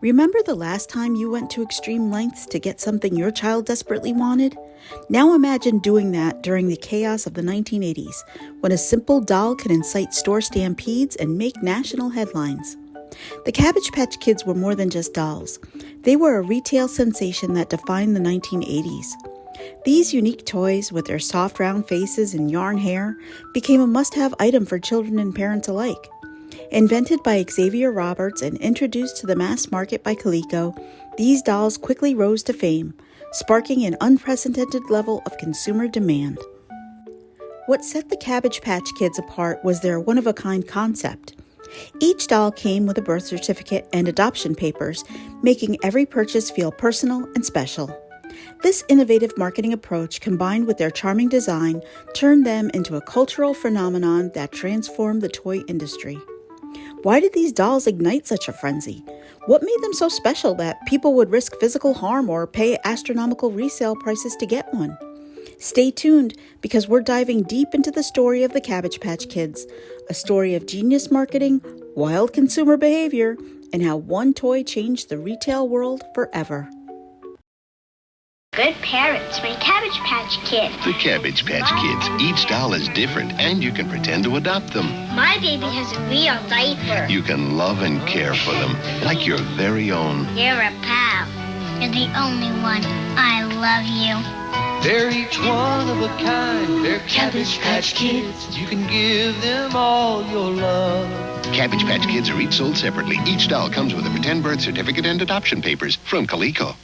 Remember the last time you went to extreme lengths to get something your child desperately wanted? Now imagine doing that during the chaos of the 1980s, when a simple doll could incite store stampedes and make national headlines. The Cabbage Patch Kids were more than just dolls. They were a retail sensation that defined the 1980s. These unique toys, with their soft round faces and yarn hair, became a must-have item for children and parents alike. Invented by Xavier Roberts and introduced to the mass market by Coleco, these dolls quickly rose to fame, sparking an unprecedented level of consumer demand. What set the Cabbage Patch Kids apart was their one-of-a-kind concept. Each doll came with a birth certificate and adoption papers, making every purchase feel personal and special. This innovative marketing approach, combined with their charming design, turned them into a cultural phenomenon that transformed the toy industry. Why did these dolls ignite such a frenzy? What made them so special that people would risk physical harm or pay astronomical resale prices to get one? Stay tuned, because we're diving deep into the story of the Cabbage Patch Kids, a story of genius marketing, wild consumer behavior, and how one toy changed the retail world forever. Good parents make Cabbage Patch Kids. The Cabbage Patch Kids. Each doll is different, and you can pretend to adopt them. My baby has a real diaper. You can love and care for them, like your very own. You're a pal. You're the only one. I love you. They're each one of a kind. They're Cabbage Patch Kids. You can give them all your love. Cabbage Patch Kids are each sold separately. Each doll comes with a pretend birth certificate and adoption papers from Coleco.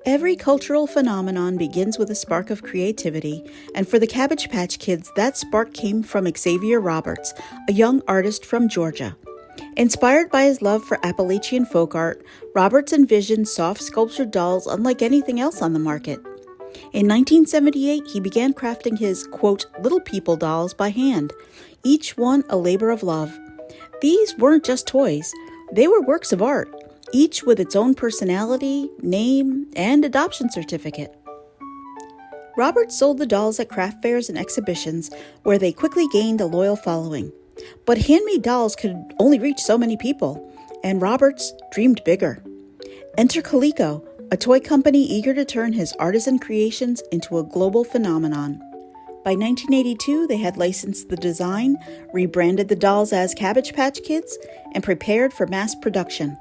Every cultural phenomenon begins with a spark of creativity, and for the Cabbage Patch Kids, that spark came from Xavier Roberts, a young artist from Georgia. Inspired by his love for Appalachian folk art, Roberts envisioned soft sculptured dolls unlike anything else on the market. In 1978, he began crafting his, quote, little people dolls by hand, each one a labor of love. These weren't just toys, they were works of art, each with its own personality, name, and adoption certificate. Roberts sold the dolls at craft fairs and exhibitions, where they quickly gained a loyal following. But handmade dolls could only reach so many people, and Roberts dreamed bigger. Enter Coleco, a toy company eager to turn his artisan creations into a global phenomenon. By 1982, they had licensed the design, rebranded the dolls as Cabbage Patch Kids, and prepared for mass production.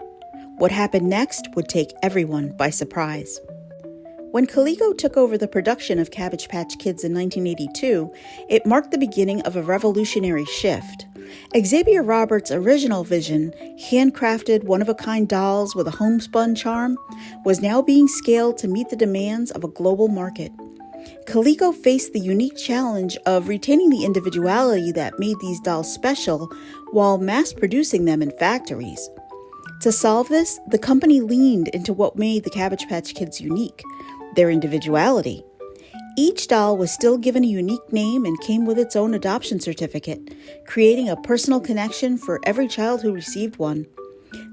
What happened next would take everyone by surprise. When Coleco took over the production of Cabbage Patch Kids in 1982, it marked the beginning of a revolutionary shift. Xavier Roberts' original vision, handcrafted one-of-a-kind dolls with a homespun charm, was now being scaled to meet the demands of a global market. Coleco faced the unique challenge of retaining the individuality that made these dolls special while mass-producing them in factories. To solve this, the company leaned into what made the Cabbage Patch Kids unique, their individuality. Each doll was still given a unique name and came with its own adoption certificate, creating a personal connection for every child who received one.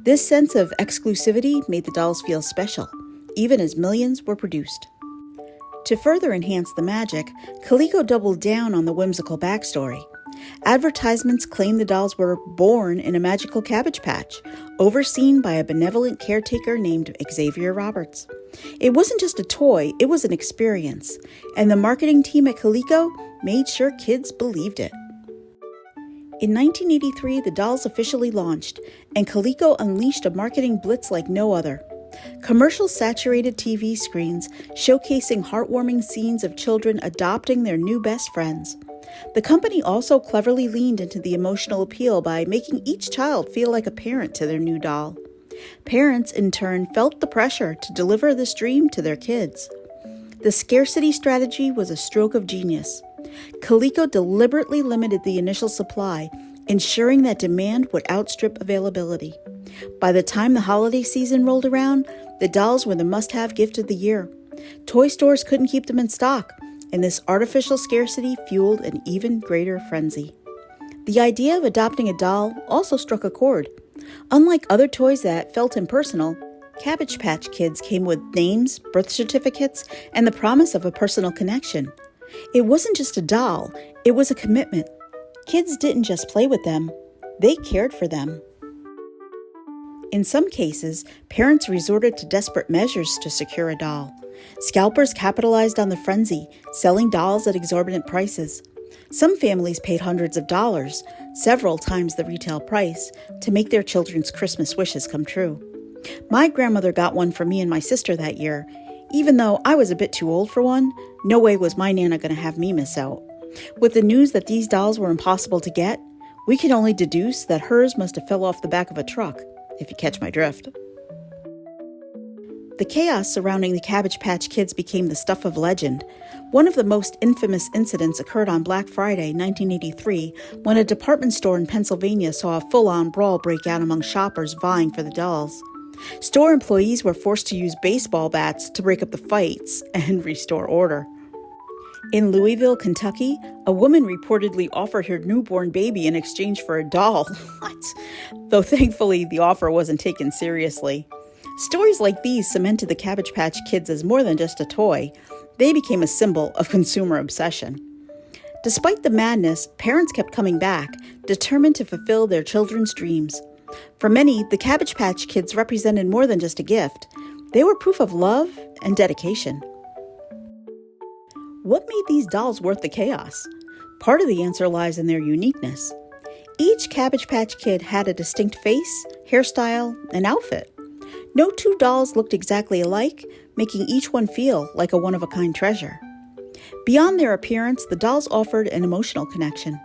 This sense of exclusivity made the dolls feel special, even as millions were produced. To further enhance the magic, Coleco doubled down on the whimsical backstory. Advertisements claimed the dolls were born in a magical cabbage patch, overseen by a benevolent caretaker named Xavier Roberts. It wasn't just a toy, it was an experience, and the marketing team at Coleco made sure kids believed it. In 1983, the dolls officially launched, and Coleco unleashed a marketing blitz like no other. Commercial-saturated TV screens showcasing heartwarming scenes of children adopting their new best friends. The company also cleverly leaned into the emotional appeal by making each child feel like a parent to their new doll. Parents, in turn, felt the pressure to deliver this dream to their kids. The scarcity strategy was a stroke of genius. Coleco deliberately limited the initial supply, ensuring that demand would outstrip availability. By the time the holiday season rolled around, the dolls were the must-have gift of the year. Toy stores couldn't keep them in stock, and this artificial scarcity fueled an even greater frenzy. The idea of adopting a doll also struck a chord. Unlike other toys that felt impersonal, Cabbage Patch Kids came with names, birth certificates, and the promise of a personal connection. It wasn't just a doll, it was a commitment. Kids didn't just play with them, they cared for them. In some cases, parents resorted to desperate measures to secure a doll. Scalpers capitalized on the frenzy, selling dolls at exorbitant prices. Some families paid hundreds of dollars, several times the retail price, to make their children's Christmas wishes come true. My grandmother got one for me and my sister that year. Even though I was a bit too old for one, no way was my Nana going to have me miss out. With the news that these dolls were impossible to get, we can only deduce that hers must have fell off the back of a truck, if you catch my drift. The chaos surrounding the Cabbage Patch Kids became the stuff of legend. One of the most infamous incidents occurred on Black Friday, 1983, when a department store in Pennsylvania saw a full-on brawl break out among shoppers vying for the dolls. Store employees were forced to use baseball bats to break up the fights and restore order. In Louisville, Kentucky, a woman reportedly offered her newborn baby in exchange for a doll. What? Though thankfully the offer wasn't taken seriously. Stories like these cemented the Cabbage Patch Kids as more than just a toy. They became a symbol of consumer obsession. Despite the madness, parents kept coming back, determined to fulfill their children's dreams. For many, the Cabbage Patch Kids represented more than just a gift. They were proof of love and dedication. What made these dolls worth the chaos? Part of the answer lies in their uniqueness. Each Cabbage Patch Kid had a distinct face, hairstyle, and outfit. No two dolls looked exactly alike, making each one feel like a one-of-a-kind treasure. Beyond their appearance, the dolls offered an emotional connection.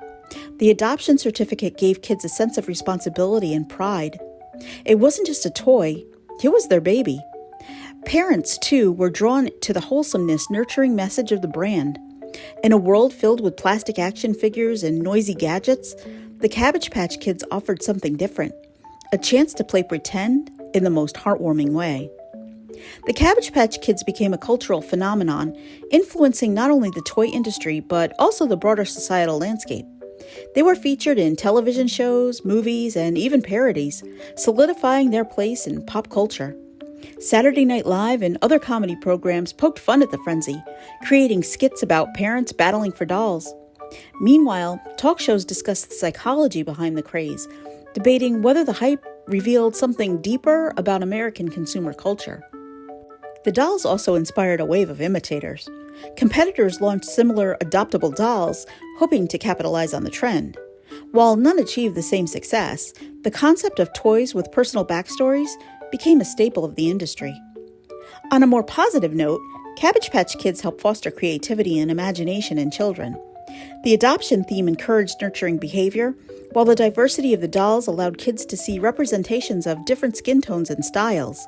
The adoption certificate gave kids a sense of responsibility and pride. It wasn't just a toy, it was their baby. Parents, too, were drawn to the wholesomeness, nurturing message of the brand. In a world filled with plastic action figures and noisy gadgets, the Cabbage Patch Kids offered something different, a chance to play pretend in the most heartwarming way. The Cabbage Patch Kids became a cultural phenomenon, influencing not only the toy industry, but also the broader societal landscape. They were featured in television shows, movies, and even parodies, solidifying their place in pop culture. Saturday Night Live and other comedy programs poked fun at the frenzy, creating skits about parents battling for dolls. Meanwhile, talk shows discussed the psychology behind the craze, debating whether the hype revealed something deeper about American consumer culture. The dolls also inspired a wave of imitators. Competitors launched similar adoptable dolls, hoping to capitalize on the trend. While none achieved the same success, the concept of toys with personal backstories became a staple of the industry. On a more positive note, Cabbage Patch Kids help foster creativity and imagination in children. The adoption theme encouraged nurturing behavior, while the diversity of the dolls allowed kids to see representations of different skin tones and styles.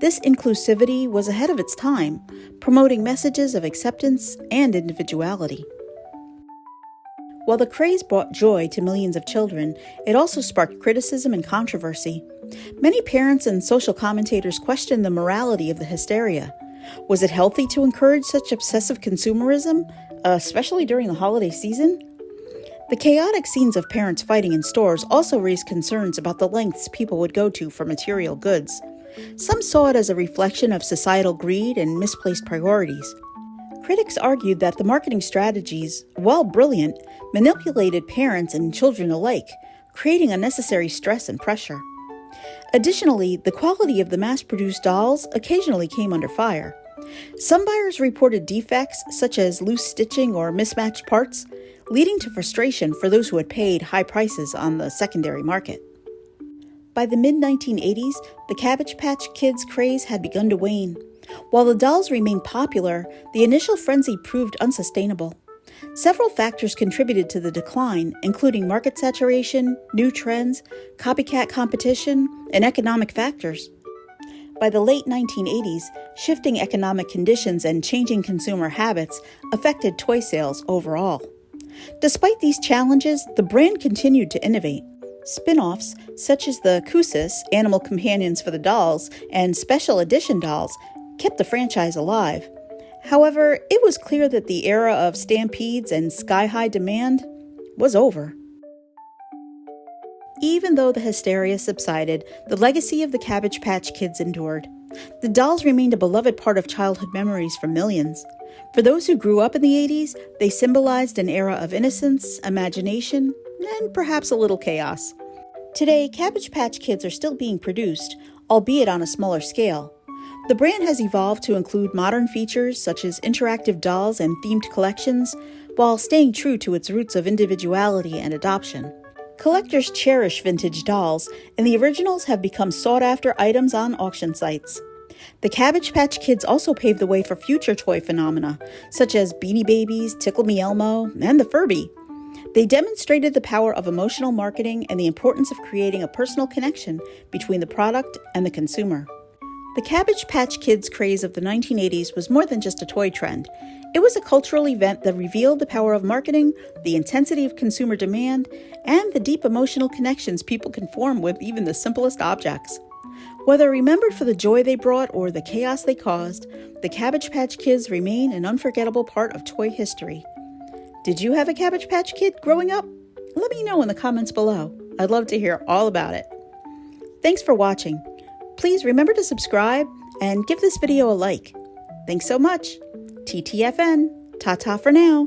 This inclusivity was ahead of its time, promoting messages of acceptance and individuality. While the craze brought joy to millions of children, it also sparked criticism and controversy. Many parents and social commentators questioned the morality of the hysteria. Was it healthy to encourage such obsessive consumerism, especially during the holiday season? The chaotic scenes of parents fighting in stores also raised concerns about the lengths people would go to for material goods. Some saw it as a reflection of societal greed and misplaced priorities. Critics argued that the marketing strategies, while brilliant, manipulated parents and children alike, creating unnecessary stress and pressure. Additionally, the quality of the mass-produced dolls occasionally came under fire. Some buyers reported defects such as loose stitching or mismatched parts, leading to frustration for those who had paid high prices on the secondary market. By the mid-1980s, the Cabbage Patch Kids craze had begun to wane. While the dolls remained popular, the initial frenzy proved unsustainable. Several factors contributed to the decline, including market saturation, new trends, copycat competition, and economic factors. By the late 1980s, shifting economic conditions and changing consumer habits affected toy sales overall. Despite these challenges, the brand continued to innovate. Spin-offs, such as the Koosis, animal companions for the dolls, and special edition dolls, kept the franchise alive. However, it was clear that the era of stampedes and sky-high demand was over. Even though the hysteria subsided, the legacy of the Cabbage Patch Kids endured. The dolls remained a beloved part of childhood memories for millions. For those who grew up in the 80s, they symbolized an era of innocence, imagination, and perhaps a little chaos. Today, Cabbage Patch Kids are still being produced, albeit on a smaller scale. The brand has evolved to include modern features such as interactive dolls and themed collections, while staying true to its roots of individuality and adoption. Collectors cherish vintage dolls, and the originals have become sought-after items on auction sites. The Cabbage Patch Kids also paved the way for future toy phenomena, such as Beanie Babies, Tickle Me Elmo, and the Furby. They demonstrated the power of emotional marketing and the importance of creating a personal connection between the product and the consumer. The Cabbage Patch Kids craze of the 1980s was more than just a toy trend. It was a cultural event that revealed the power of marketing, the intensity of consumer demand, and the deep emotional connections people can form with even the simplest objects. Whether remembered for the joy they brought or the chaos they caused, the Cabbage Patch Kids remain an unforgettable part of toy history. Did you have a Cabbage Patch Kid growing up? Let me know in the comments below. I'd love to hear all about it. Thanks for watching. Please remember to subscribe and give this video a like. Thanks so much. TTFN. Ta-ta for now.